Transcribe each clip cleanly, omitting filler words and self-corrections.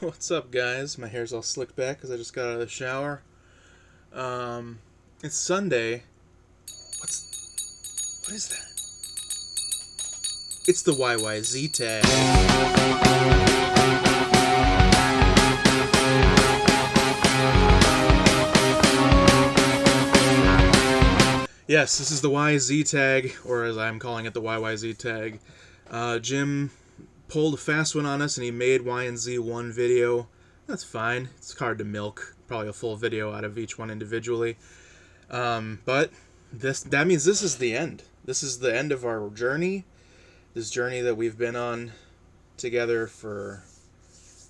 What's up, guys? My hair's all slicked back because I just got out of the shower. It's Sunday. What is that? It's the YYZ Tag. Yes, this is the YZ Tag, or as I'm calling it, the YYZ Tag. Jim pulled a fast one on us, and he made Y and Z one video. That's fine. It's hard to milk probably a full video out of each one individually. But that means this is the end. This is the end of our journey. This journey that we've been on together for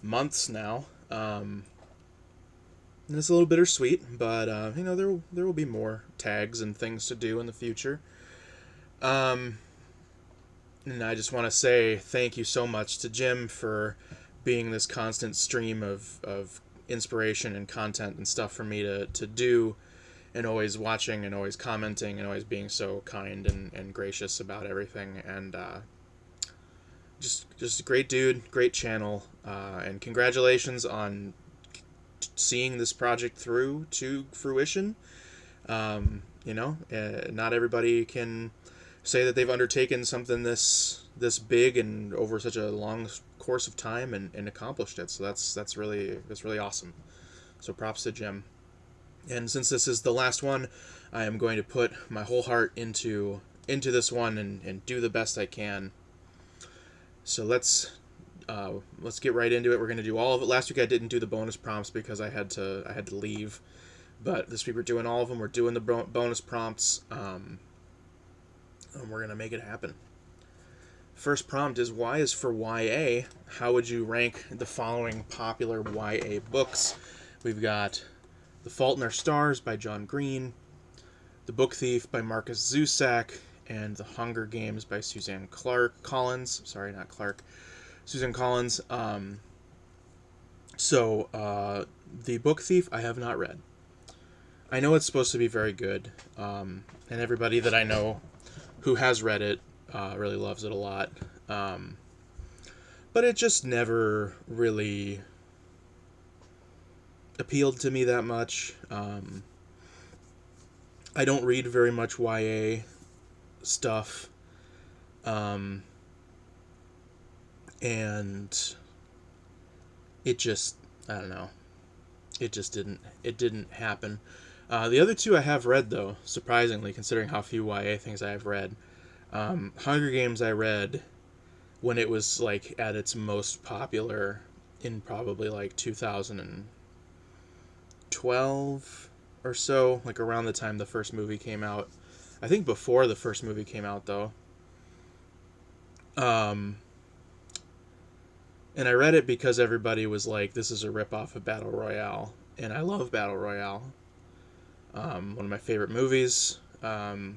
months now. And it's a little bittersweet, but there will be more tags and things to do in the future. And I just want to say thank you so much to Jim for being this constant stream of inspiration and content and stuff for me to do, and always watching and always commenting and always being so kind and gracious about everything. And just a great dude, great channel, and congratulations on seeing this project through to fruition. Not everybody can say that they've undertaken something this big and over such a long course of time and accomplished it. So that's really awesome. So props to Jim. And since this is the last one, I am going to put my whole heart into this one and do the best I can. So let's get right into it. We're going to do all of it. Last week I didn't do the bonus prompts because I had to leave, but this week we're doing all of them. We're doing the bonus prompts, and we're going to make it happen. First prompt is Y is for YA. How would you rank the following popular YA books? We've got The Fault in Our Stars by John Green, The Book Thief by Markus Zusak, and The Hunger Games by Suzanne Collins. Sorry, not Clark. Suzanne Collins. The Book Thief I have not read. I know it's supposed to be very good, and everybody that I know who has read it really loves it a lot. But it just never really appealed to me that much. I don't read very much YA stuff. And it just, I don't know, it didn't happen. The other two I have read, though, surprisingly, considering how few YA things I have read. Hunger Games I read when it was like at its most popular in probably like 2012 or so, like around the time the first movie came out. I think before the first movie came out, though. And I read it because everybody was like, this is a ripoff of Battle Royale. And I love Battle Royale. One of my favorite movies. And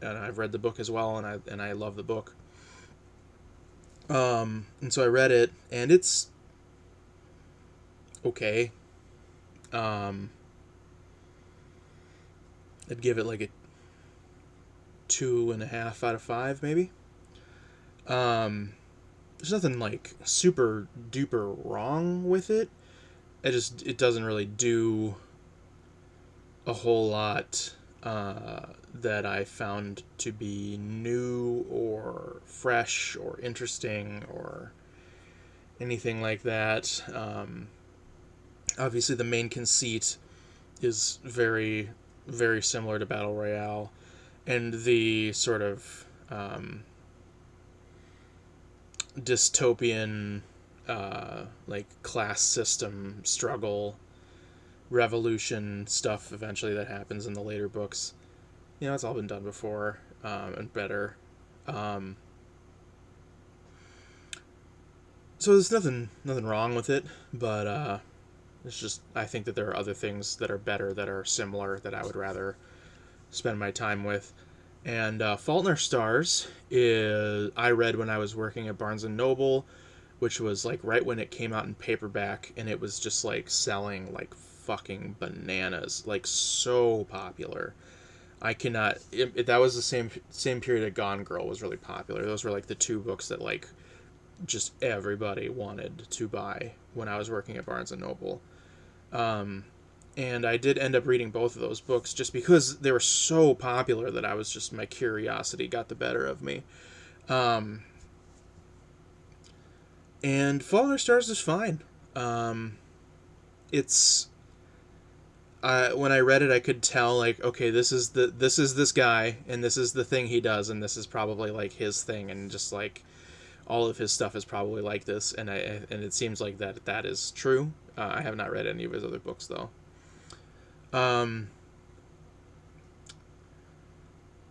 I've read the book as well, and I love the book. And so I read it, and it's okay. I'd give it like a 2.5 out of 5, maybe. There's nothing like super duper wrong with it. It doesn't really do a whole lot that I found to be new or fresh or interesting or anything like that. Obviously, the main conceit is very, very similar to Battle Royale, and the sort of dystopian like class system struggle revolution stuff eventually that happens in the later books, it's all been done before, and better. So there's nothing wrong with it, but it's just, I think that there are other things that are better, that are similar, that I would rather spend my time with. And Fault in Our Stars I read when I was working at Barnes & Noble, which was like right when it came out in paperback, and it was just like selling like fucking bananas, like so popular. I cannot. That was the same period that Gone Girl was really popular. Those were like the two books that like just everybody wanted to buy when I was working at Barnes and Noble. And I did end up reading both of those books just because they were so popular that I was just, my curiosity got the better of me. Um, and Fault in Our Stars is fine. It's when I read it, I could tell, like, okay, this is this guy, and this is the thing he does, and this is probably like his thing, and just like all of his stuff is probably like this, and it seems like that is true. I have not read any of his other books though. Um,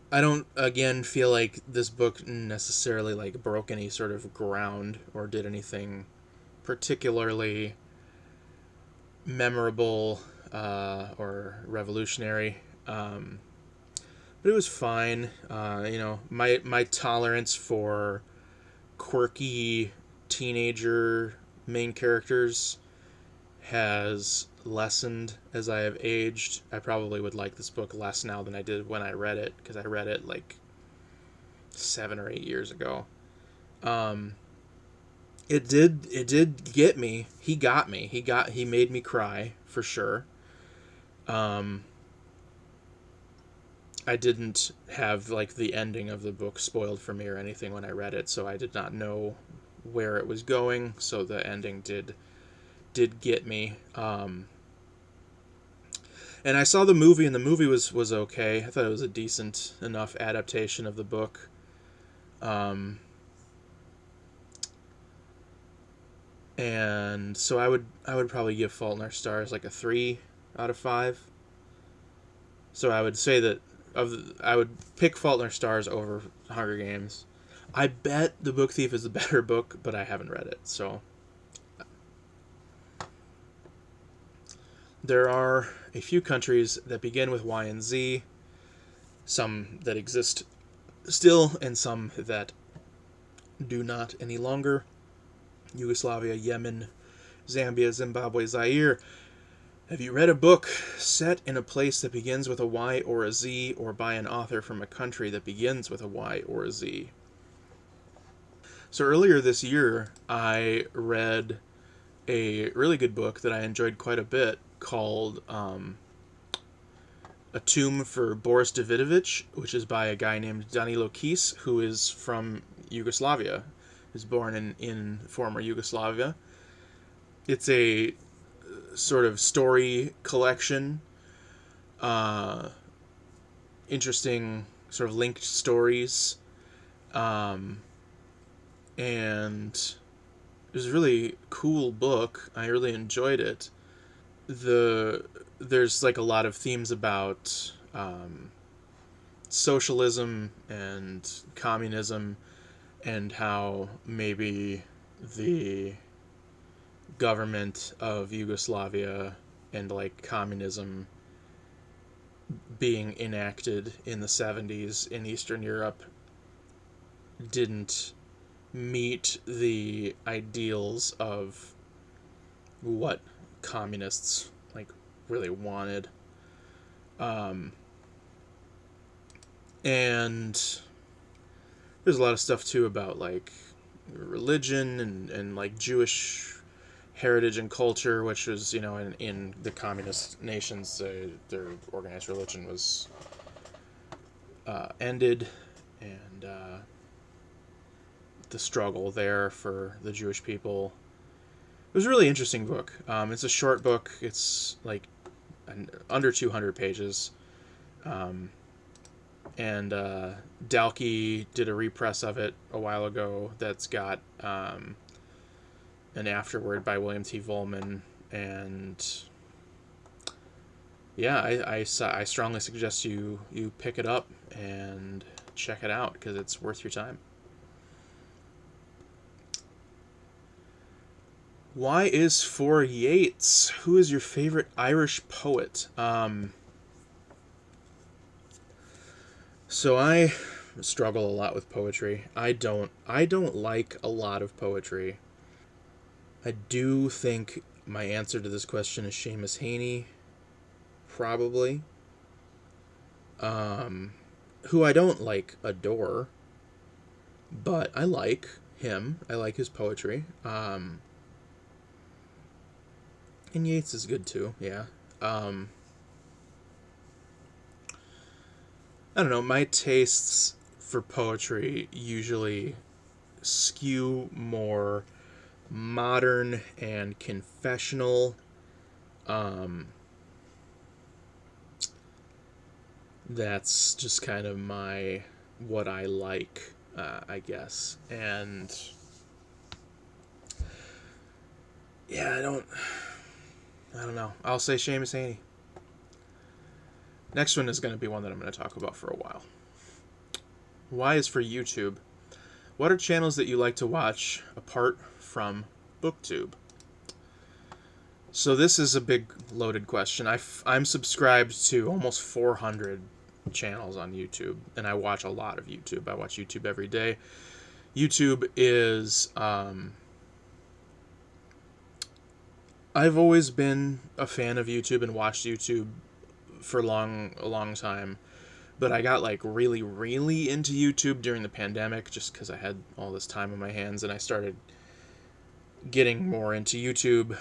I don't again feel like this book necessarily like broke any sort of ground or did anything particularly memorable or revolutionary. But it was fine. My tolerance for quirky teenager main characters has lessened as I have aged. I probably would like this book less now than I did when I read it, because I read it like 7 or 8 years ago. Um, it did get me. He got me. He made me cry for sure. Um, I didn't have like the ending of the book spoiled for me or anything when I read it, so I did not know where it was going. So the ending did get me. And I saw the movie, and the movie was okay. I thought it was a decent enough adaptation of the book. Um, and so I would probably give Fault in Our Stars like a 3 out of 5. So I would say that I would pick Fault in Our Stars over Hunger Games. I bet The Book Thief is a better book, but I haven't read it. So there are a few countries that begin with Y and Z, some that exist still, and some that do not any longer. Yugoslavia, Yemen, Zambia, Zimbabwe, Zaire. Have you read a book set in a place that begins with a Y or a Z, or by an author from a country that begins with a Y or a Z? So earlier this year, I read a really good book that I enjoyed quite a bit called A Tomb for Boris Davidovich, which is by a guy named Danilo Kis, who is from Yugoslavia. He was born in former Yugoslavia. It's a sort of story collection, uh, interesting sort of linked stories, um, and it was a really cool book. I really enjoyed it. There's like a lot of themes about socialism and communism, and how maybe the government of Yugoslavia and like communism being enacted in the 70s in Eastern Europe didn't meet the ideals of what communists like really wanted. Um, and there's a lot of stuff too about like religion and like Jewish heritage and culture, which was, in the communist nations, their organized religion was ended, and the struggle there for the Jewish people. It was a really interesting book. It's a short book. It's like under 200 pages. Um, and Dalkey did a repress of it a while ago that's got an afterword by William T. Vollmann. And yeah, I strongly suggest you pick it up and check it out, because it's worth your time. Y is for Yeats. Who is your favorite Irish poet? So I struggle a lot with poetry. I don't like a lot of poetry. I do think my answer to this question is Seamus Heaney, probably. Who I don't like adore, but I like. him. I like his poetry. And Yeats is good too, yeah. I don't know, my tastes for poetry usually skew more modern and confessional. That's just kind of what I like, I guess. And yeah, I don't know. I'll say Seamus Haney. Next one is going to be one that I'm going to talk about for a while. Y is for YouTube. What are channels that you like to watch apart from BookTube? So this is a big loaded question. I'm subscribed to almost 400 channels on YouTube, and I watch a lot of YouTube. I watch YouTube every day. YouTube is... I've always been a fan of YouTube and watched YouTube for a long time. But I got like really, really into YouTube during the pandemic just because I had all this time on my hands, and I started getting more into YouTube.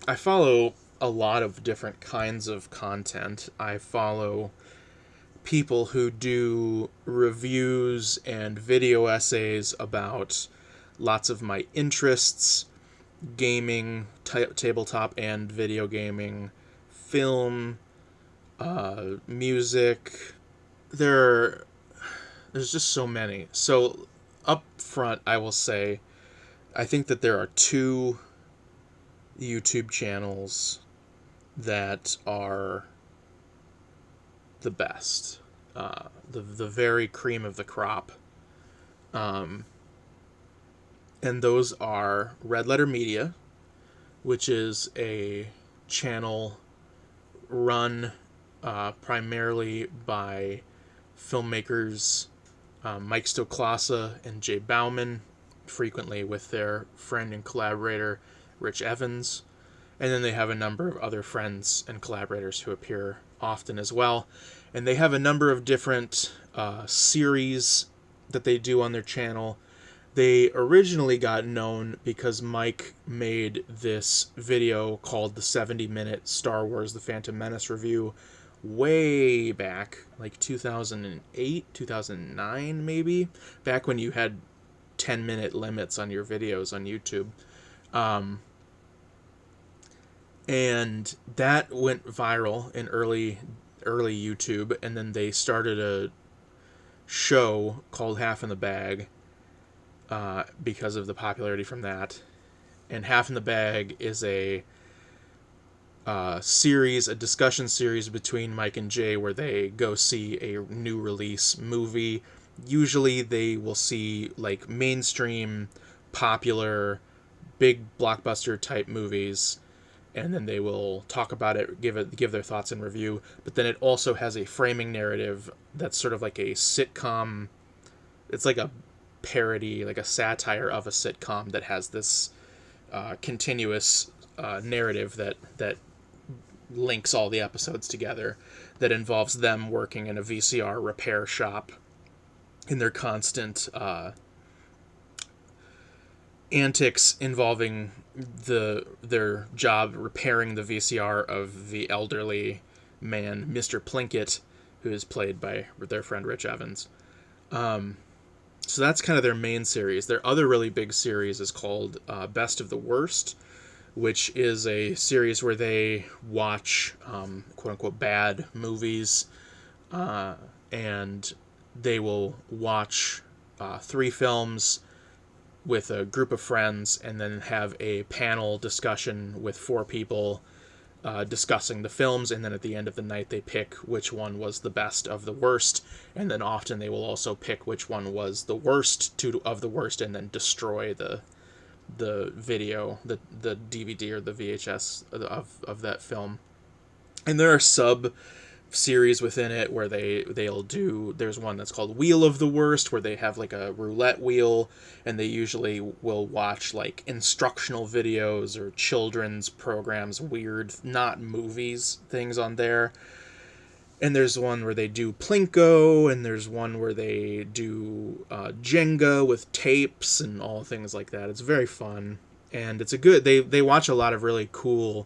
I follow a lot of different kinds of content. I follow people who do reviews and video essays about lots of my interests: gaming, tabletop and video gaming, film, music. There's just so many. So up front, I will say, I think that there are two YouTube channels that are the best. The very cream of the crop. And those are Red Letter Media, which is a channel run primarily by filmmakers Mike Stoklasa and Jay Bauman, frequently with their friend and collaborator Rich Evans. And then they have a number of other friends and collaborators who appear often as well. And they have a number of different series that they do on their channel. They originally got known because Mike made this video called the 70-minute Star Wars The Phantom Menace review way back, like 2008, 2009 maybe, back when you had 10-minute limits on your videos on YouTube. And that went viral in early YouTube, and then they started a show called Half in the Bag because of the popularity from that. And Half in the Bag is a discussion series between Mike and Jay where they go see a new release movie. Usually they will see like mainstream, popular, big blockbuster type movies, and then they will talk about it, give their thoughts and review. But then it also has a framing narrative that's sort of like a sitcom. It's like a parody, like a satire of a sitcom that has this continuous narrative that links all the episodes together, that involves them working in a VCR repair shop in their constant antics involving their job repairing the VCR of the elderly man, Mr. Plinkett, who is played by their friend Rich Evans. So that's kind of their main series. Their other really big series is called Best of the Worst, which is a series where they watch quote-unquote bad movies, and they will watch 3 films with a group of friends and then have a panel discussion with 4 people discussing the films, and then at the end of the night they pick which one was the best of the worst, and then often they will also pick which one was the worst of the worst and then destroy the video, the DVD or the VHS of that film. And there are sub series within it where they'll do, there's one that's called Wheel of the Worst, where they have like a roulette wheel, and they usually will watch like instructional videos or children's programs, weird, not movies, things on there. And there's one where they do Plinko, and there's one where they do Jenga with tapes and all things like that. It's very fun, and it's a good. They watch a lot of really cool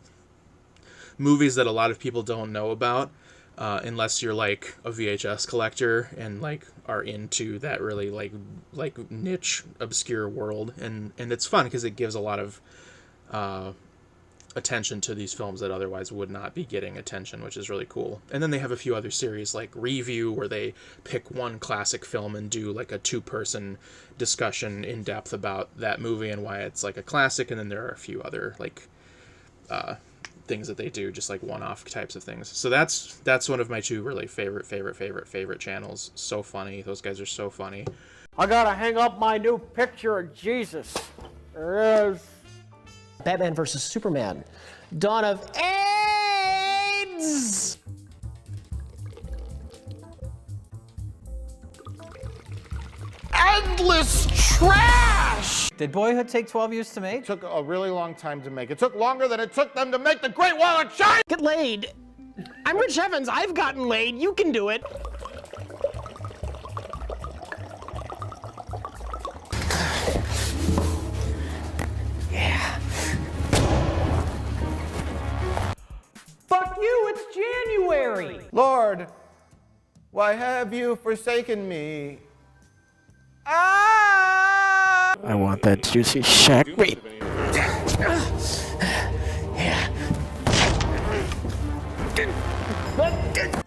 movies that a lot of people don't know about, unless you're like a VHS collector and like are into that really like niche obscure world, and it's fun because it gives a lot of attention to these films that otherwise would not be getting attention, which is really cool. And then they have a few other series like Review, where they pick one classic film and do like a 2-person discussion in depth about that movie and why it's like a classic. And then there are a few other like things that they do, just like one-off types of things. So that's one of my 2 really favorite channels. So funny. Those guys are so funny. I gotta hang up my new picture of Jesus. There it is. Batman vs. Superman. Dawn of AIDS! Endless trash! Did Boyhood take 12 years to make? It took a really long time to make. It took longer than it took them to make the Great Wall of China! Get laid. I'm Rich Evans. I've gotten laid. You can do it. Fuck you, it's January! Lord, why have you forsaken me? Ah! I want that juicy shack meat.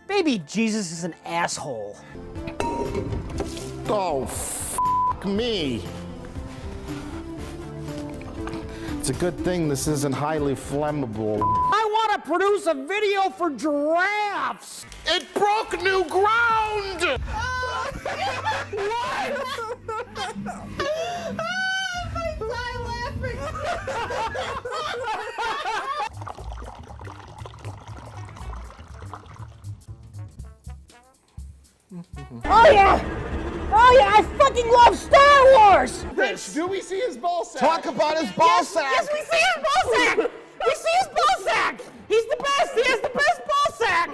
Baby Jesus is an asshole. Oh, f me. It's a good thing this isn't highly flammable. I want to produce a video for giraffes. It broke new ground! Oh yeah! Oh yeah! I fucking love Star Wars! Rich, do we see his ball sack? Talk about his ball sack! Yes, we see his ball sack! We see his ball sack! He's the best! He has the best ball sack!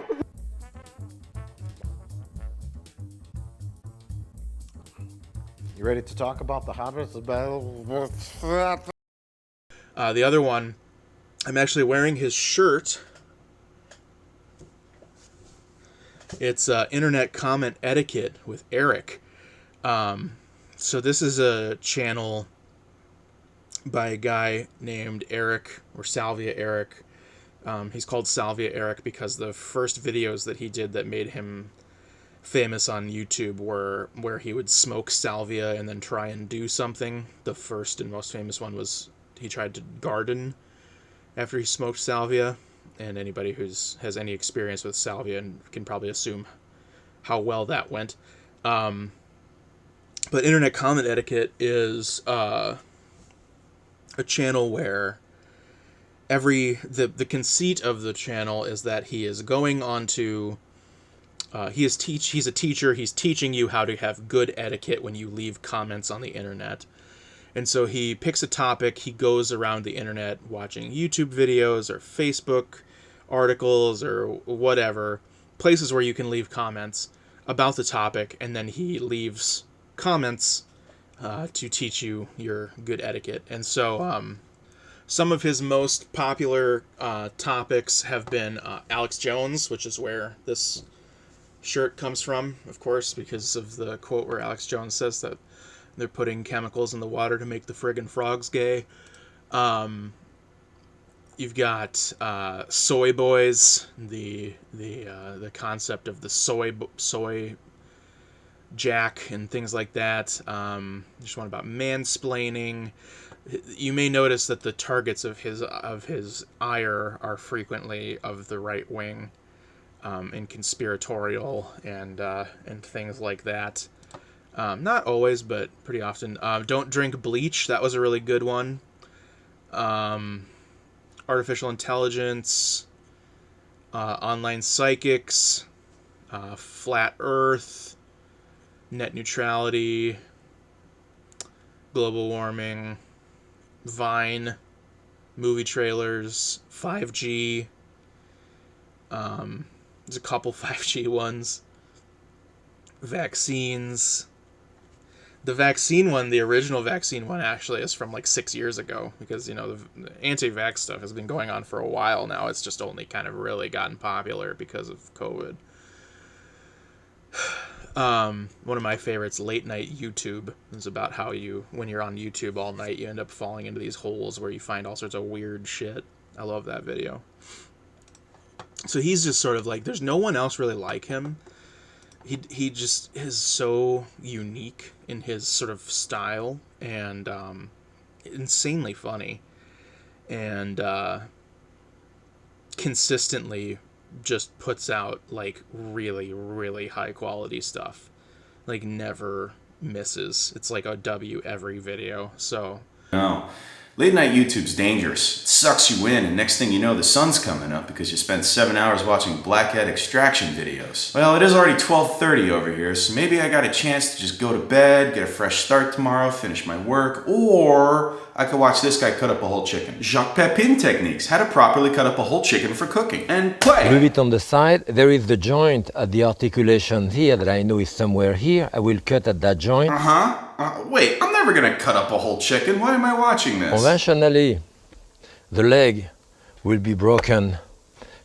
You ready to talk about the hottest battle? The other one, I'm actually wearing his shirt. It's Internet Comment Etiquette with Eric. So this is a channel by a guy named Eric, or Salvia Eric. He's called Salvia Eric because the first videos that he did that made him famous on YouTube were where he would smoke salvia and then try and do something. The first and most famous one was he tried to garden after he smoked salvia, and anybody has any experience with salvia can probably assume how well that went. But Internet Comment Etiquette is a channel where the conceit of the channel is that he is going on to he's a teacher. He's teaching you how to have good etiquette when you leave comments on the internet. And so he picks a topic, he goes around the internet watching YouTube videos or Facebook articles or whatever, places where you can leave comments about the topic, and then he leaves comments to teach you your good etiquette. And so some of his most popular topics have been Alex Jones, which is where this shirt comes from, of course, because of the quote where Alex Jones says that they're putting chemicals in the water to make the friggin' frogs gay. You've got soy boys, the concept of the soy jack and things like that. There's one about mansplaining. You may notice that the targets of his ire are frequently of the right wing, and conspiratorial and things like that. Not always, but pretty often. Don't drink bleach. That was a really good one. Artificial intelligence, online psychics, flat Earth, net neutrality, global warming, Vine, movie trailers, 5G, There's a couple 5G ones. Vaccines. The vaccine one, the original vaccine one, actually is from like 6 years ago, because, you know, the anti-vax stuff has been going on for a while now. It's just only kind of really gotten popular because of COVID. One of my favorites, late night YouTube, is about how when you're on YouTube all night, you end up falling into these holes where you find all sorts of weird shit. I love that video. So he's just sort of like, there's no one else really like him. He just is so unique in his sort of style, and insanely funny, and consistently just puts out like really, really high quality stuff. Like never misses. It's like a W every video. So no. Late night YouTube's dangerous. It sucks you in, and next thing you know, the sun's coming up because you spent 7 hours watching blackhead extraction videos. Well, it is already 12:30 over here, so maybe I got a chance to just go to bed, get a fresh start tomorrow, finish my work, or I could watch this guy cut up a whole chicken. Jacques Pepin techniques, how to properly cut up a whole chicken for cooking, and play! Move it on the side. There is the joint at the articulation here that I know is somewhere here. I will cut at that joint. Wait, I'm never gonna cut up a whole chicken. Why am I watching this? Conventionally, the leg will be broken,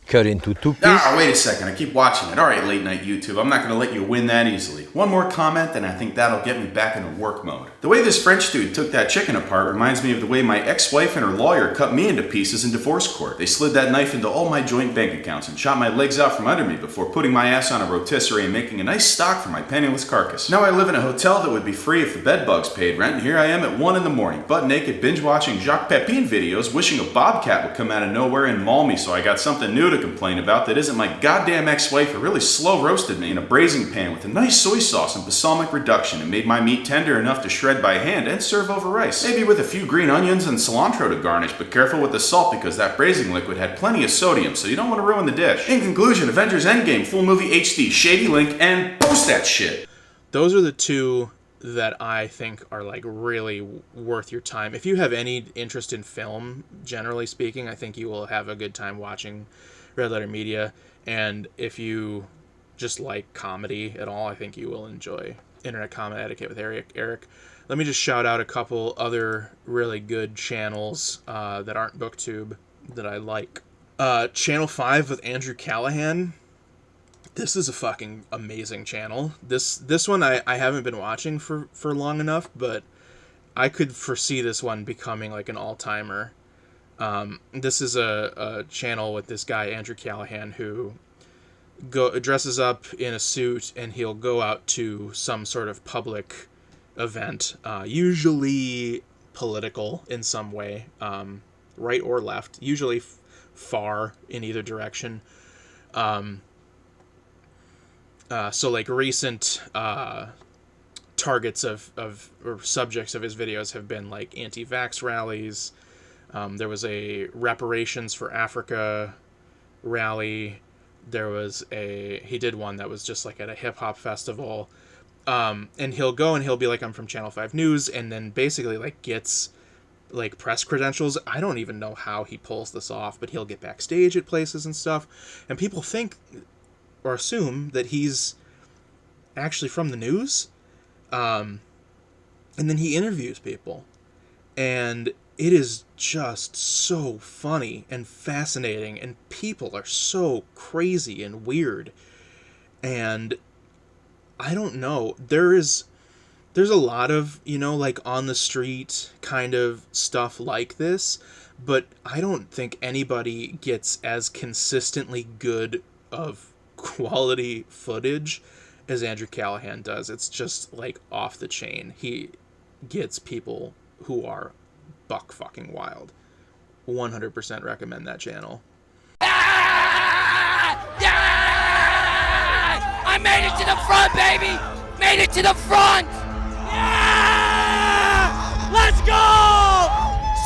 cut into 2 pieces. Wait a second. I keep watching it. All right, late night YouTube. I'm not going to let you win that easily. One more comment, and I think that'll get me back into work mode. The way this French dude took that chicken apart reminds me of the way my ex-wife and her lawyer cut me into pieces in divorce court. They slid that knife into all my joint bank accounts and shot my legs out from under me before putting my ass on a rotisserie and making a nice stock for my penniless carcass. Now I live in a hotel that would be free if the bed bugs paid rent, and here I am at 1 in the morning, butt naked, binge-watching Jacques Pepin videos, wishing a bobcat would come out of nowhere and maul me so I got something new to complain about that isn't my goddamn ex-wife who really slow roasted me in a braising pan with a nice soy sauce and balsamic reduction and made my meat tender enough to shred by hand and serve over rice. Maybe with a few green onions and cilantro to garnish, but careful with the salt because that braising liquid had plenty of sodium, so you don't want to ruin the dish. In conclusion, Avengers Endgame, full movie HD, shady link, and post that shit! those are the two that I think are like really worth your time. If you have any interest in film, generally speaking, I think you will have a good time watching Red Letter Media. And if you just like comedy at all, I think you will enjoy Internet Comedy Etiquette with Eric. Let me just shout out a couple other really good channels that aren't BookTube that I like. Channel 5 with Andrew Callahan. This is a fucking amazing channel. This one I haven't been watching for long enough, but I could foresee this one becoming like an all-timer. This is a channel with this guy, Andrew Callahan, who dresses up in a suit and he'll go out to some sort of public event, usually political in some way, right or left, usually far in either direction. So like recent targets of or subjects of his videos have been like anti-vax rallies. There was a reparations for Africa rally. There was he did one that was just like at a hip hop festival. And he'll go and he'll be like, I'm from Channel 5 News, and then basically like gets like press credentials. I don't even know how he pulls this off, but he'll get backstage at places and stuff. And people think or assume that he's actually from the news. And then he interviews people. And it is just so funny and fascinating. And people are so crazy and weird. And I don't know. There's a lot of, like on the street kind of stuff like this. But I don't think anybody gets as consistently good of quality footage as Andrew Callahan does. It's just like off the chain. He gets people who are buck fucking wild. 100% recommend that channel. I made it to the front, baby! Made it to the front! Yeah! Let's go!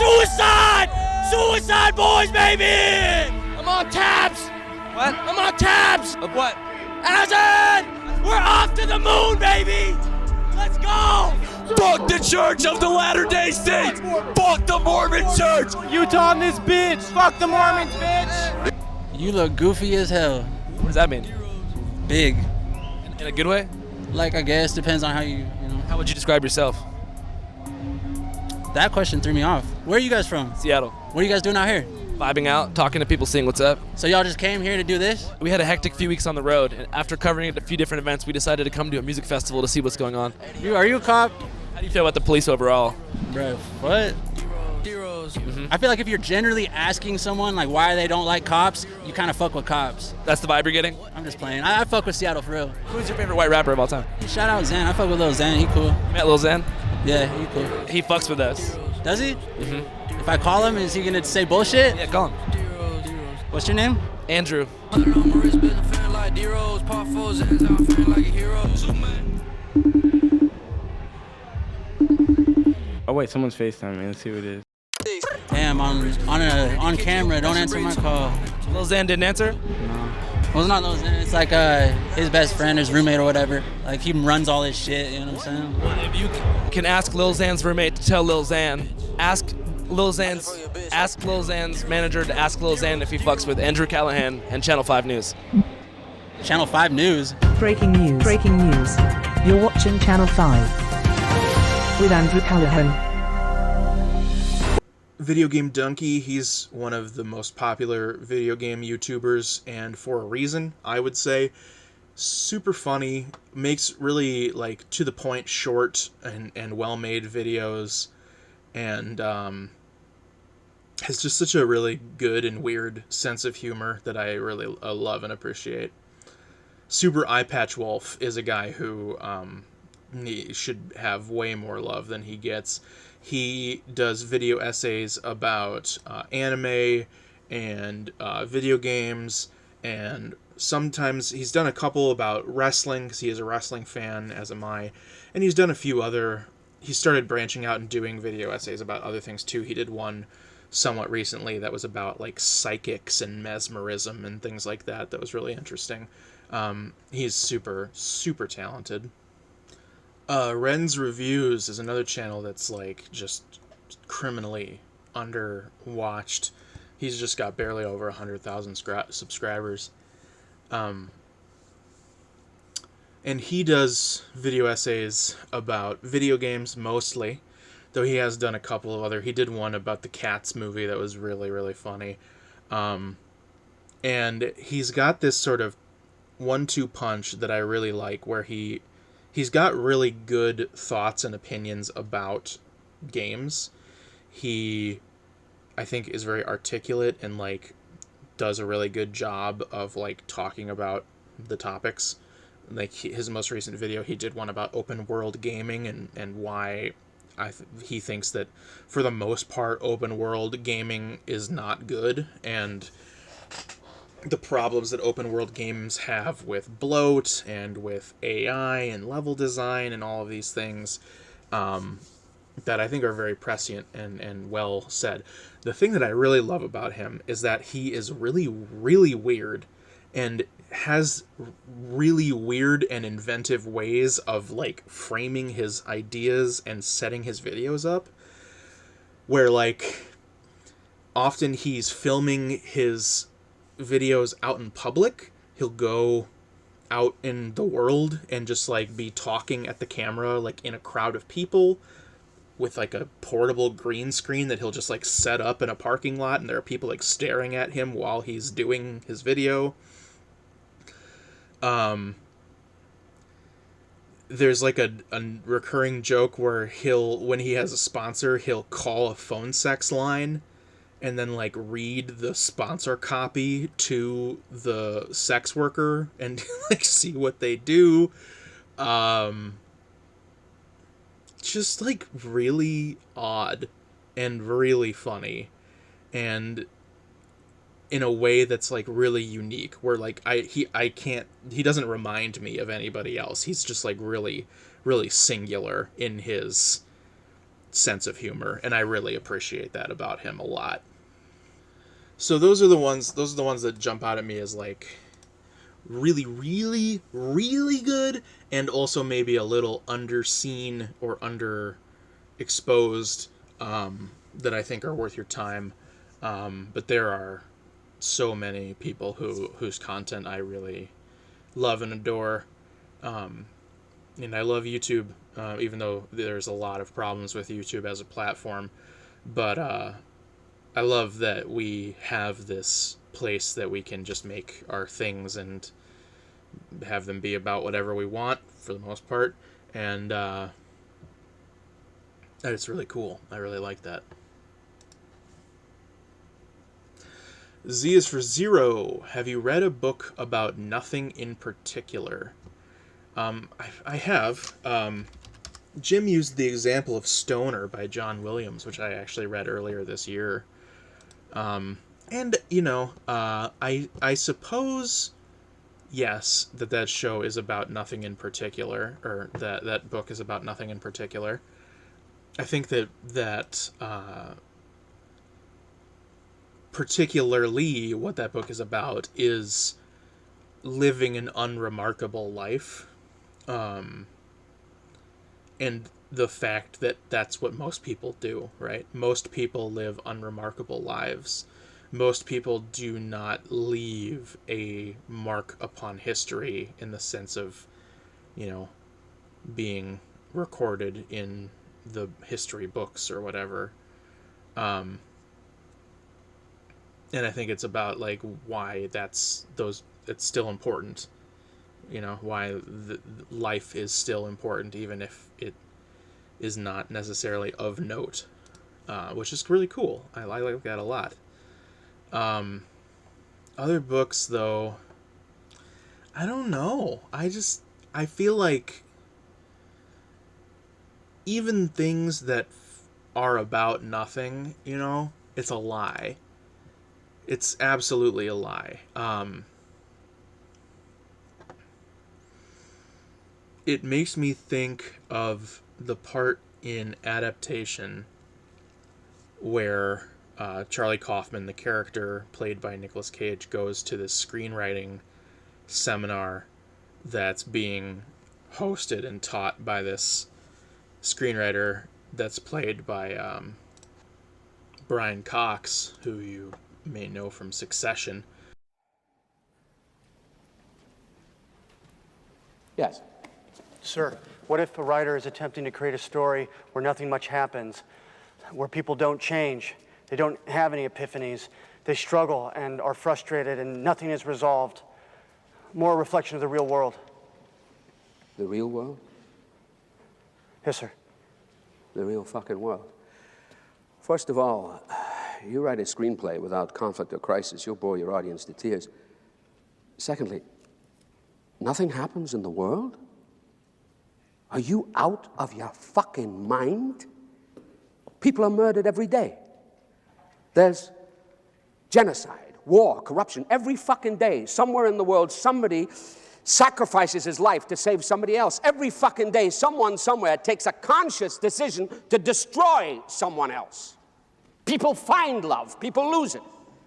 Suicide! Suicide boys, baby! I'm on tabs! What? I'm on tabs! Of what? Azan! We're off to the moon, baby! Let's go! Fuck the Church of the Latter-day Saints! Fuck the Mormon Church! Utah on this bitch! Fuck the Mormons, bitch! You look goofy as hell. What does that mean? Big. In a good way? Like, I guess, depends on how you know. How would you describe yourself? That question threw me off. Where are you guys from? Seattle. What are you guys doing out here? Vibing out, talking to people, seeing what's up. So y'all just came here to do this? We had a hectic few weeks on the road, and after covering a few different events, we decided to come to a music festival to see what's going on. Are you a cop? How do you feel about the police overall? Bro, what? I feel like if you're generally asking someone like why they don't like cops, you kind of fuck with cops. That's the vibe you're getting? I'm just playing. I fuck with Seattle for real. Who's your favorite white rapper of all time? Shout out Zan. I fuck with Lil Zan. He cool. You met Lil Xan? Yeah, he cool. He fucks with us. Does he? Mm-hmm. If I call him, is he gonna say bullshit? Yeah, call him. What's your name? Andrew. Oh wait, someone's FaceTiming. Let's see who it is. Damn, on camera. Don't answer my call. Lil Xan didn't answer? No. Well, it's not Lil Xan. It's like his best friend, his roommate or whatever. Like he runs all his shit. You know what I'm saying? Well, if you can ask Lil Xan's roommate to tell Lil Xan, ask Lil Xan's manager to ask Lil Xan if he fucks with Andrew Callahan and Channel 5 News. Channel 5 News. Breaking news. Breaking news. You're watching Channel 5 with Andrew Callahan. Video Game Donkey, he's one of the most popular video game YouTubers, and for a reason, I would say. Super funny, makes really, like, to the point, short and well-made videos, and has just such a really good and weird sense of humor that I really love and appreciate. Super Eye Patch Wolf is a guy who should have way more love than he gets. He does video essays about anime and video games, and sometimes he's done a couple about wrestling, because he is a wrestling fan, as am I, and he's done a few other... He started branching out and doing video essays about other things too. He did one somewhat recently that was about like psychics and mesmerism and things like that. That was really interesting. He's super, super talented. Ren's Reviews is another channel that's like just criminally underwatched. He's just got barely over 100,000 subscribers. And he does video essays about video games mostly, though he has done a couple of other... He did one about the Cats movie that was really, really funny. And he's got this sort of 1-2 punch that I really like, where he's got really good thoughts and opinions about games. He, I think, is very articulate and, like, does a really good job of, like, talking about the topics. Like, his most recent video, he did one about open world gaming and why he thinks that, for the most part, open world gaming is not good, and the problems that open world games have with bloat and with AI and level design and all of these things that I think are very prescient and well said. The thing that I really love about him is that he is really, really weird and has really weird and inventive ways of like framing his ideas and setting his videos up, where like often he's filming his videos out in public. He'll go out in the world and just like be talking at the camera like in a crowd of people with like a portable green screen that he'll just like set up in a parking lot, and there are people like staring at him while he's doing his video. There's like a recurring joke where when he has a sponsor, he'll call a phone sex line and then like read the sponsor copy to the sex worker and like see what they do. Just like really odd and really funny, and in a way that's like really unique, where like he doesn't remind me of anybody else. He's just like really, really singular in his sense of humor, and I really appreciate that about him a lot. So those are the ones that jump out at me as like really, really, really good, and also maybe a little underseen or underexposed, that I think are worth your time. But there are so many people whose content I really love and adore. And I love YouTube, even though there's a lot of problems with YouTube as a platform. But I love that we have this place that we can just make our things and have them be about whatever we want for the most part. And it's really cool. I really like that. Z is for Zero. Have you read a book about nothing in particular? I have. Jim used the example of Stoner by John Williams, which I actually read earlier this year. And, you know, I suppose, yes, that show is about nothing in particular, or that book is about nothing in particular. I think that particularly what that book is about is living an unremarkable life. And the fact that that's what most people do, right? Most people live unremarkable lives. Most people do not leave a mark upon history in the sense of, you know, being recorded in the history books or whatever. And I think it's about, like, why it's still important. You know, why life is still important, even if it is not necessarily of note, which is really cool. I like that a lot. Other books, though, I don't know. I feel like even things that are about nothing, you know, it's a lie. It's absolutely a lie. It makes me think of the part in Adaptation where Charlie Kaufman, the character played by Nicolas Cage, goes to this screenwriting seminar that's being hosted and taught by this screenwriter that's played by Brian Cox, who you may know from Succession. Yes. Sir, what if a writer is attempting to create a story where nothing much happens, where people don't change, they don't have any epiphanies, they struggle and are frustrated and nothing is resolved? More a reflection of the real world. The real world? Yes, sir. The real fucking world. First of all, you write a screenplay without conflict or crisis, you'll bore your audience to tears. Secondly, nothing happens in the world? Are you out of your fucking mind? People are murdered every day. There's genocide, war, corruption. Every fucking day, somewhere in the world, somebody sacrifices his life to save somebody else. Every fucking day, someone somewhere takes a conscious decision to destroy someone else. People find love. People lose it.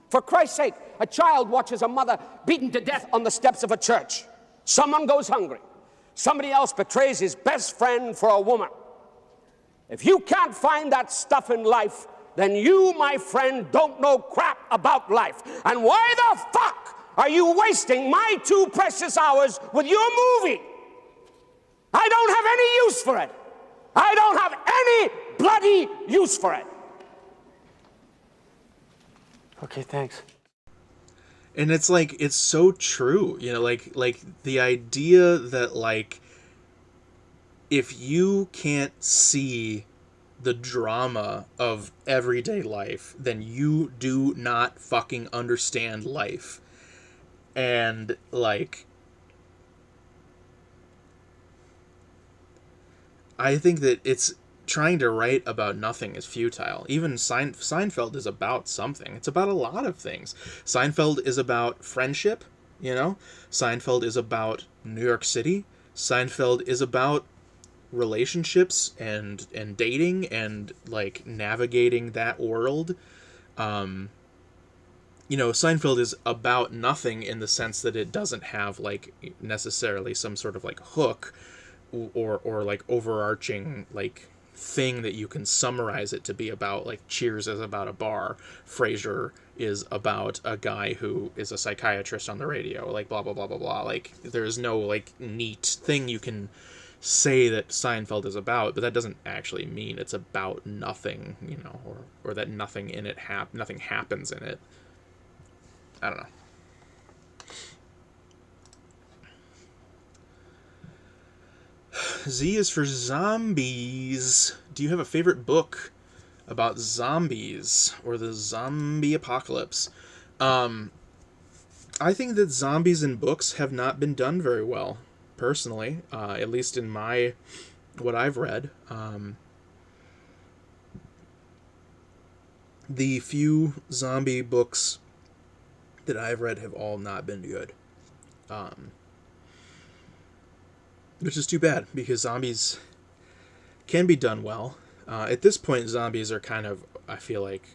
For Christ's sake, a child watches a mother beaten to death on the steps of a church. Someone goes hungry. Somebody else betrays his best friend for a woman. If you can't find that stuff in life, then you, my friend, don't know crap about life. And why the fuck are you wasting my 2 precious hours with your movie? I don't have any use for it. I don't have any bloody use for it. Okay, thanks. And it's like, it's so true, you know, like the idea that, like, if you can't see the drama of everyday life, then you do not fucking understand life. And, like, I think that it's trying to write about nothing is futile. Even Seinfeld is about something. It's about a lot of things. Seinfeld is about friendship, you know? Seinfeld is about New York City. Seinfeld is about relationships and dating and, like, navigating that world. You know, Seinfeld is about nothing in the sense that it doesn't have, like, necessarily some sort of, like, hook or like overarching, like, thing that you can summarize it to be about. Like Cheers is about a bar, Frasier is about a guy who is a psychiatrist on the radio, like blah blah blah blah blah. Like there's no like neat thing you can say that Seinfeld is about, but that doesn't actually mean it's about nothing, you know, or that nothing in it nothing happens in it. I don't know. Z is for zombies. Do you have a favorite book about zombies or the zombie apocalypse? I think that zombies in books have not been done very well, personally, at least in what I've read. The few zombie books that I've read have all not been good. Which is too bad, because zombies can be done well. At this point, zombies are kind of, I feel like,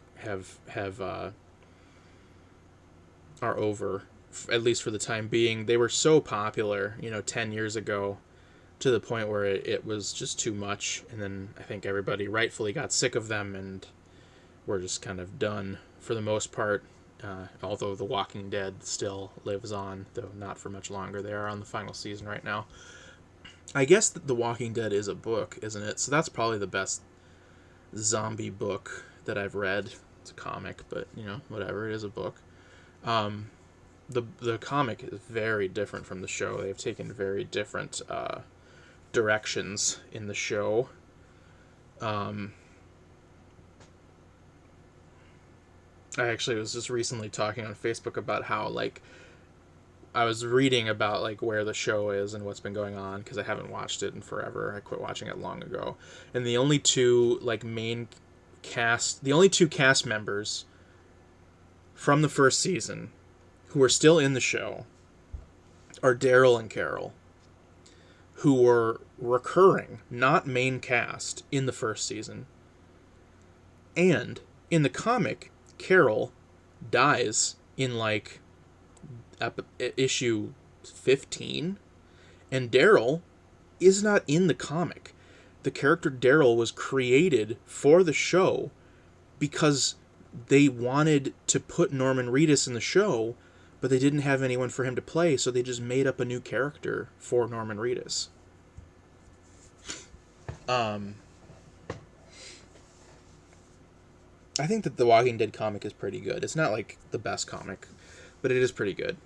are over, at least for the time being. They were so popular, 10 years ago, to the point where it was just too much, and then I think everybody rightfully got sick of them, and we're just kind of done for the most part. Although The Walking Dead still lives on, though not for much longer. They are on the final season right now. I guess that The Walking Dead is a book, isn't it? So that's probably the best zombie book that I've read. It's a comic, but, whatever, it is a book. The comic is very different from the show. They've taken very different directions in the show. I actually was just recently talking on Facebook about how, I was reading about where the show is and what's been going on, because I haven't watched it in forever. I quit watching it long ago. And the only two cast members from the first season who are still in the show are Daryl and Carol, who were recurring, not main cast, in the first season. And in the comic, Carol dies in issue 15, and Daryl is not in the comic. The character Daryl was created for the show because they wanted to put Norman Reedus in the show, but they didn't have anyone for him to play, so they just made up a new character for Norman Reedus. I think that the Walking Dead comic is pretty good. It's not the best comic, but it is pretty good.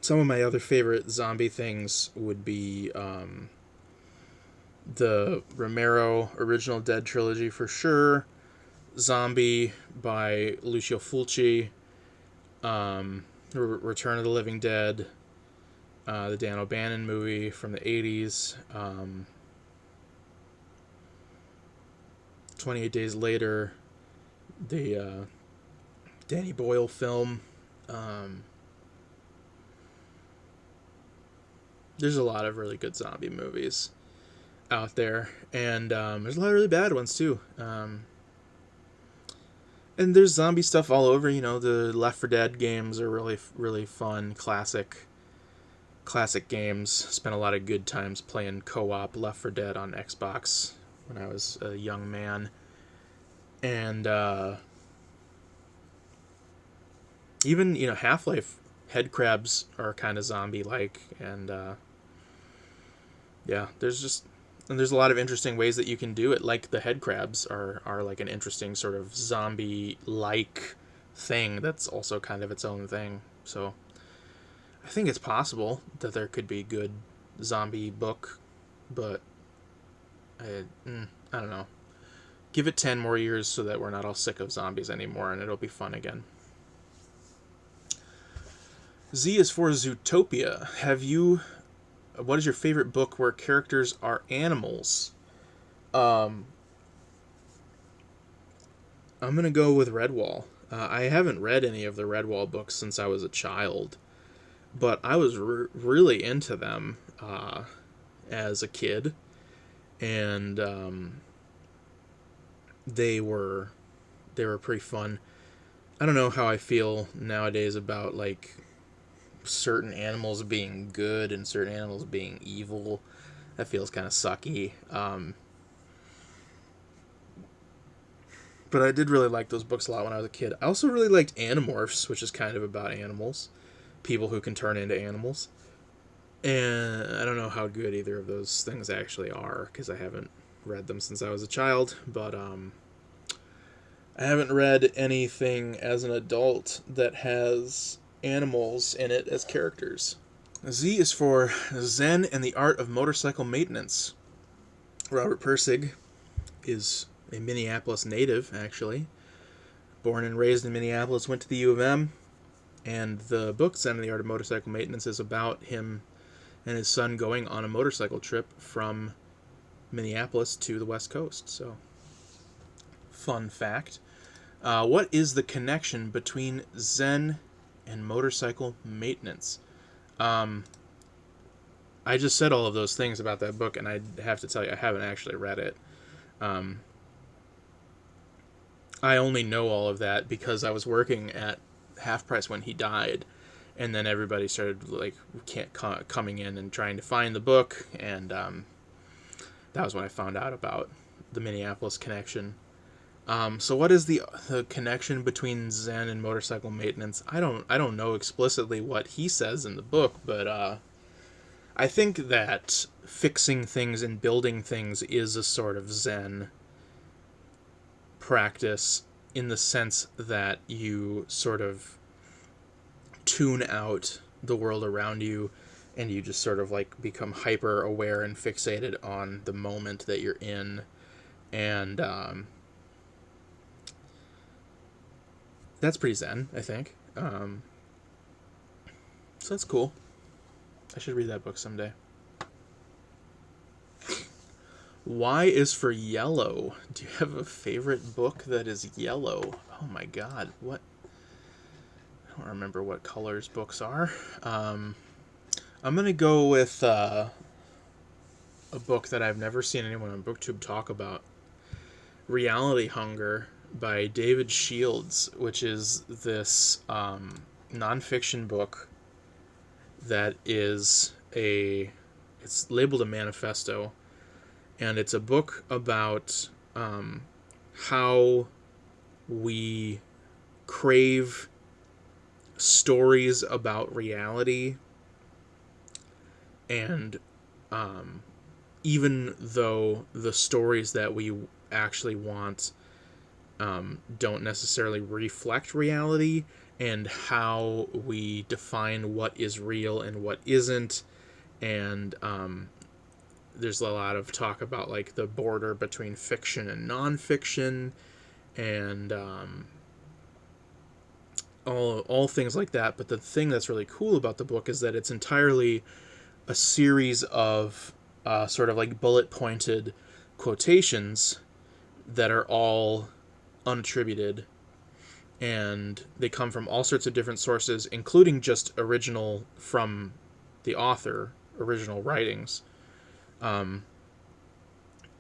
Some of my other favorite zombie things would be the Romero original Dead trilogy for sure, Zombie by Lucio Fulci, Return of the Living Dead, the Dan O'Bannon movie from the 80s, 28 Days Later, the Danny Boyle film. There's a lot of really good zombie movies out there, and there's a lot of really bad ones too. And there's zombie stuff all over. The Left 4 Dead games are really, really fun, classic games. Spent a lot of good times playing co-op Left 4 Dead on Xbox when I was a young man. And even, Half-Life headcrabs are kind of zombie-like, and there's a lot of interesting ways that you can do it. Like the headcrabs are an interesting sort of zombie-like thing that's also kind of its own thing. So I think it's possible that there could be a good zombie book, but I don't know. Give it 10 more years so that we're not all sick of zombies anymore, and it'll be fun again. Z is for Zootopia. What is your favorite book where characters are animals? I'm going to go with Redwall. I haven't read any of the Redwall books since I was a child, but I was really into them as a kid, and they were pretty fun. I don't know how I feel nowadays about certain animals being good and certain animals being evil. That feels kind of sucky. But I did really like those books a lot when I was a kid. I also really liked Animorphs, which is kind of about animals. People who can turn into animals. And I don't know how good either of those things actually are, because I haven't read them since I was a child. But I haven't read anything as an adult that has animals in it as characters. Z is for Zen and the Art of Motorcycle Maintenance. Robert Persig is a Minneapolis native, actually. Born and raised in Minneapolis, went to the U of M. And the book, Zen and the Art of Motorcycle Maintenance, is about him and his son going on a motorcycle trip from Minneapolis to the West Coast. So, fun fact. What is the connection between Zen and motorcycle maintenance? I just said all of those things about that book, and I have to tell you, I haven't actually read it. I only know all of that because I was working at Half Price when he died, and then everybody started coming in and trying to find the book, and that was when I found out about the Minneapolis connection. So what is the connection between Zen and motorcycle maintenance? I don't know explicitly what he says in the book, but I think that fixing things and building things is a sort of Zen practice, in the sense that you sort of tune out the world around you and you just sort of like become hyper aware and fixated on the moment that you're in. And that's pretty Zen, I think. So that's cool. I should read that book someday. Y is for yellow. Do you have a favorite book that is yellow? Oh my god, what? I don't remember what colors books are. I'm gonna go with a book that I've never seen anyone on BookTube talk about. Reality Hunger by David Shields, which is this nonfiction book that is it's labeled a manifesto, and it's a book about how we crave stories about reality, and even though the stories that we actually want don't necessarily reflect reality, and how we define what is real and what isn't. And there's a lot of talk about like the border between fiction and nonfiction, and all things like that. But the thing that's really cool about the book is that it's entirely a series of sort of like bullet pointed quotations that are all unattributed, and they come from all sorts of different sources, including just original from the author, original writings.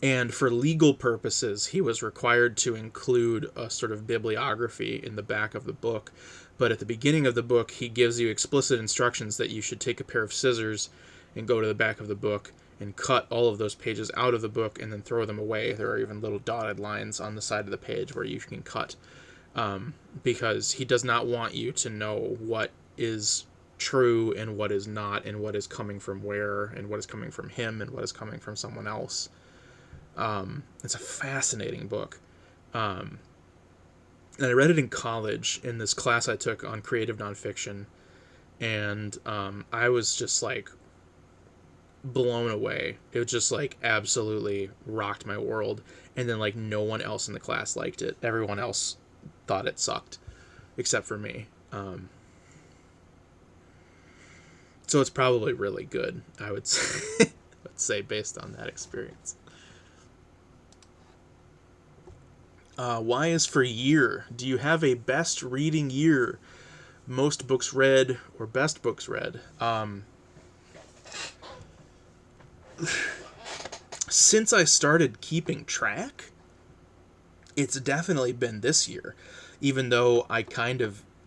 And for legal purposes, he was required to include a sort of bibliography in the back of the book. But at the beginning of the book, he gives you explicit instructions that you should take a pair of scissors and go to the back of the book and cut all of those pages out of the book and then throw them away. There are even little dotted lines on the side of the page where you can cut, because he does not want you to know what is true and what is not, and what is coming from where, and what is coming from him and what is coming from someone else. It's a fascinating book. And I read it in college in this class I took on creative nonfiction, and I was just like blown away. It was just like absolutely rocked my world. And then like no one else in the class liked it. Everyone else thought it sucked except for me. So it's probably really good, I would say, based on that experience. Y is for year. Do you have a best reading year? Most books read or best books read? Since I started keeping track, it's definitely been this year. Even though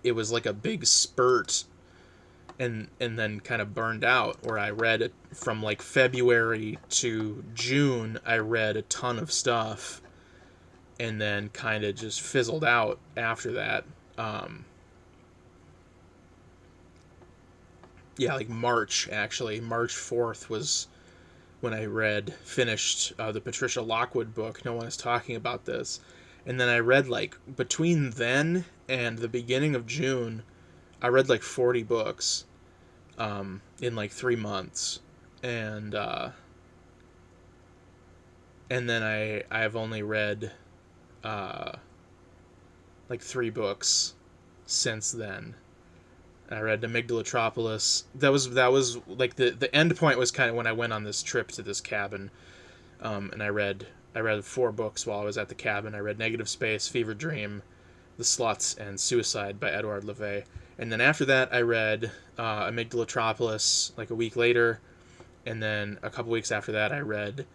it was like a big spurt and then kind of burned out, where I read from like February to June, I read a ton of stuff, and then kind of just fizzled out after that. Yeah, like March, actually. March 4th was when I finished the Patricia Lockwood book, No One Is Talking About This. And then I read, like, between then and the beginning of June, I read like 40 books in like 3 months. And then I've only read like 3 books since then. I read Amygdalatropolis. That was like the end point was kind of when I went on this trip to this cabin, and I read 4 books while I was at the cabin. I read Negative Space, Fever Dream, The Sluts, and Suicide by Edouard Levay. And then after that, I read Amygdalatropolis like a week later, and then a couple weeks after that, I read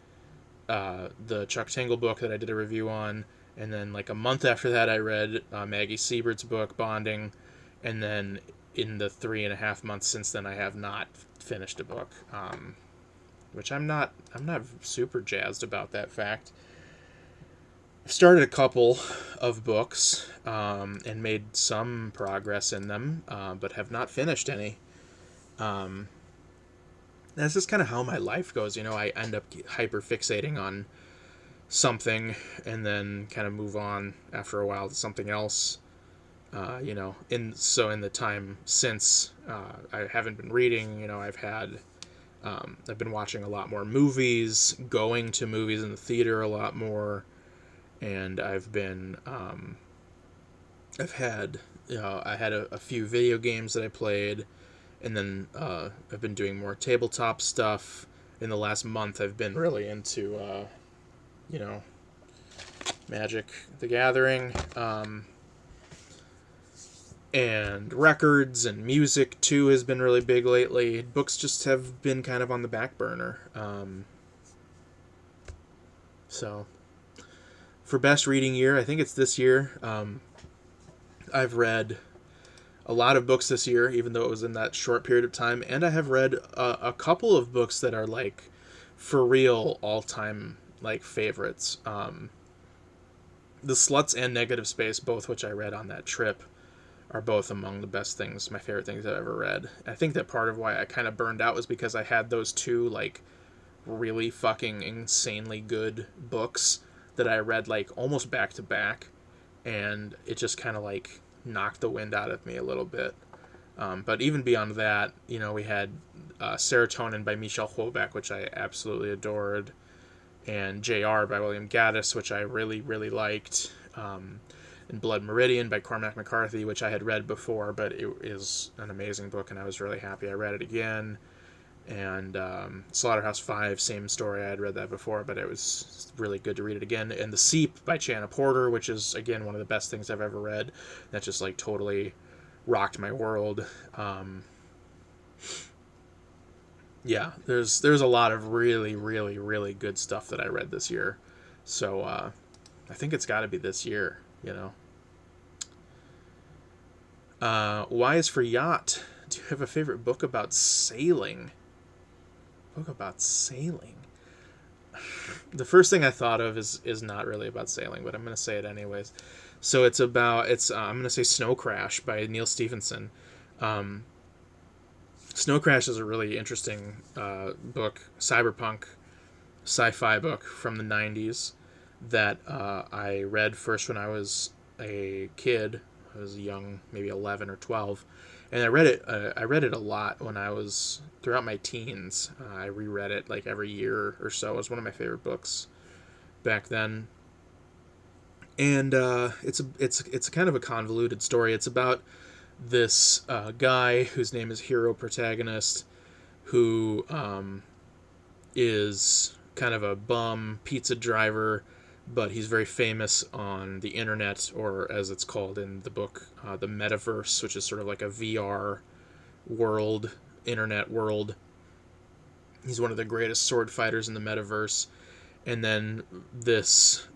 the Chuck Tingle book that I did a review on, and then like a month after that, I read Maggie Siebert's book Bonding, and then in the 3.5 months since then, I have not finished a book, which I'm not super jazzed about that fact. I've started a couple of books and made some progress in them, but have not finished any. That's just kind of how my life goes. You know, I end up hyper fixating on something and then kind of move on after a while to something else. You know, in the time since I haven't been reading, you know, I've been watching a lot more movies, going to movies in the theater a lot more, and I had a few video games that I played, and then I've been doing more tabletop stuff. In the last month, I've been really into, you know, Magic the Gathering, and records and music too has been really big lately. Books just have been kind of on the back burner. So for best reading year, I think it's this year. I've read a lot of books this year, even though it was in that short period of time, and I have read a couple of books that are like for real all-time like favorites. The Sluts and Negative Space, both which I read on that trip, are both among the best things, my favorite things I've ever read. I think that part of why I kind of burned out was because I had those 2, like, really fucking insanely good books that I read, like, almost back to back, and it just kind of, like, knocked the wind out of me a little bit. But even beyond that, you know, we had Serotonin by Michel Houellebecq, which I absolutely adored, and J.R. by William Gaddis, which I really, really liked, and Blood Meridian by Cormac McCarthy, which I had read before, but it is an amazing book, and I was really happy I read it again. And Slaughterhouse-Five, same story, I had read that before, but it was really good to read it again. And The Seep by Channa Porter, which is, again, one of the best things I've ever read. That just, like, totally rocked my world. Yeah, there's a lot of really, really, really good stuff that I read this year. So I think it's got to be this year, you know. Y is for Yacht. Do you have a favorite book about sailing? Book about sailing? The first thing I thought of is not really about sailing, but I'm going to say it anyways. So I'm going to say Snow Crash by Neil Stephenson. Snow Crash is a really interesting book, cyberpunk sci-fi book from the 90s that I read first when I was a kid. I was young, maybe 11 or 12, and I read it a lot when I was throughout my teens. I reread it like every year or so. It was one of my favorite books back then. And it's kind of a convoluted story. It's about this guy whose name is Hero Protagonist, who is kind of a bum pizza driver, but he's very famous on the internet, or as it's called in the book, the metaverse, which is sort of like a VR world, internet world. He's one of the greatest sword fighters in the metaverse. And then this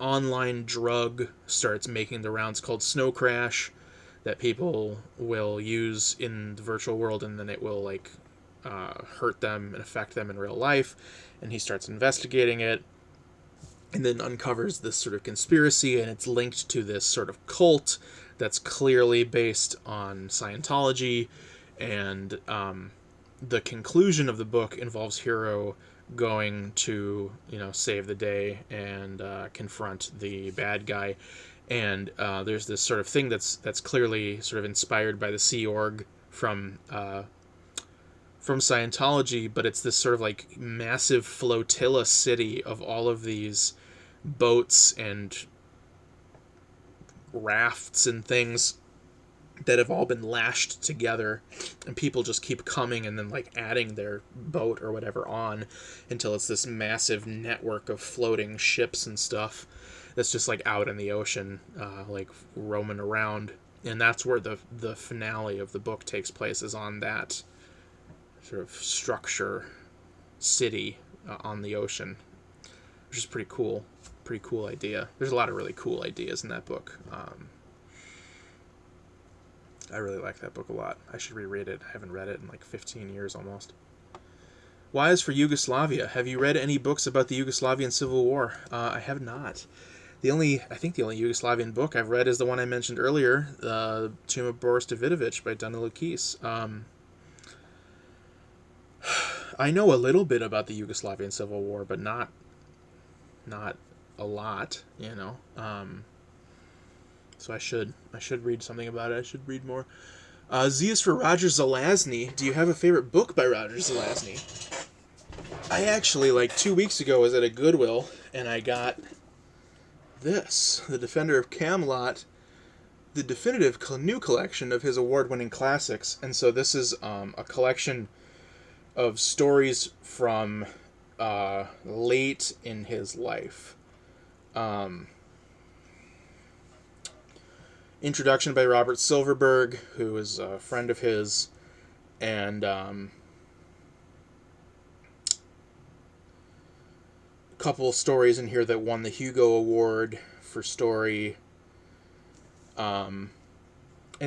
online drug starts making the rounds called Snow Crash, that people will use in the virtual world, and then it will like hurt them and affect them in real life. And he starts investigating it, and then uncovers this sort of conspiracy, and it's linked to this sort of cult that's clearly based on Scientology. And the conclusion of the book involves Hiro going to, save the day and confront the bad guy. And there's this sort of thing that's clearly sort of inspired by the Sea Org from Scientology, but it's this sort of like massive flotilla city of all of these boats and rafts and things that have all been lashed together, and people just keep coming and then like adding their boat or whatever on until it's this massive network of floating ships and stuff that's just like out in the ocean, like roaming around. And that's where the finale of the book takes place, is on that sort of structure city on the ocean, which is pretty cool idea. There's a lot of really cool ideas in that book. I really like that book a lot. I should reread it. I haven't read it in like 15 years almost. Y is for Yugoslavia. Have you read any books about the Yugoslavian Civil War? I have not. I think the only Yugoslavian book I've read is the one I mentioned earlier, The Tomb of Boris Davidovich by Danilo Kis. I know a little bit about the Yugoslavian Civil War, but not a lot, so I should read something about it. I should read more. Z is for Roger Zelazny. Do you have a favorite book by Roger Zelazny? I actually, like 2 weeks ago, was at a Goodwill, and I got this, The Defender of Camelot, the definitive new collection of his award-winning classics. And so this is a collection of stories from late in his life. Introduction by Robert Silverberg, who is a friend of his, and a couple stories in here that won the Hugo Award for story. And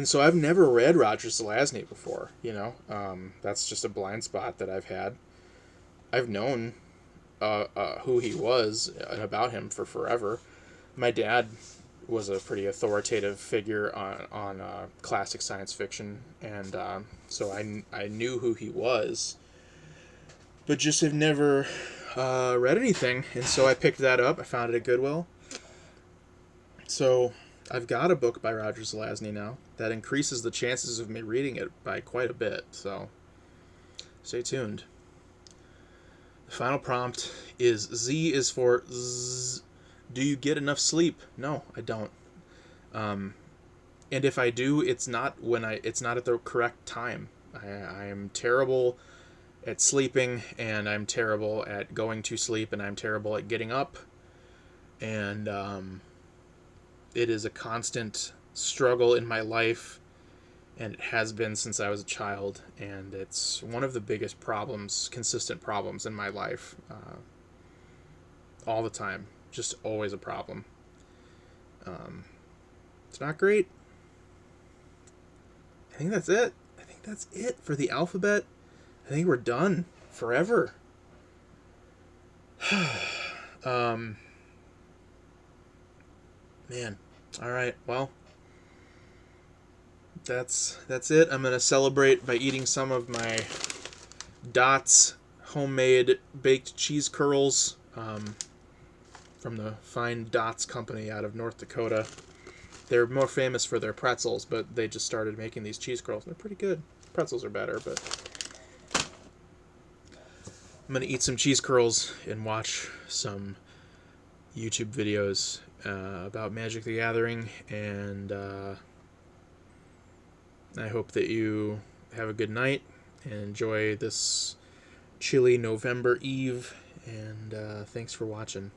so I've never read Roger Zelazny before, that's just a blind spot that I've had. I've known who he was and about him for forever. My dad was a pretty authoritative figure on classic science fiction, and so I knew who he was, but just have never read anything, and so I picked that up. I found it at Goodwill. So I've got a book by Roger Zelazny now. That increases the chances of me reading it by quite a bit, so stay tuned. The final prompt is Z is for Z. Do you get enough sleep? No, I don't. And if I do, it's not at the correct time. I am terrible at sleeping, and I'm terrible at going to sleep, and I'm terrible at getting up. And it is a constant struggle in my life, and it has been since I was a child, and it's one of the biggest problems, consistent problems in my life, all the time. Just always a problem. It's not great. I think that's it. I think that's it for the alphabet. I think we're done forever. Man. All right. Well, that's it. I'm gonna celebrate by eating some of my Dots homemade baked cheese curls. From the fine Dots company out of North Dakota. They're more famous for their pretzels, but they just started making these cheese curls. They're pretty good. Pretzels are better, but I'm going to eat some cheese curls and watch some YouTube videos about Magic the Gathering, and I hope that you have a good night and enjoy this chilly November Eve, and thanks for watching.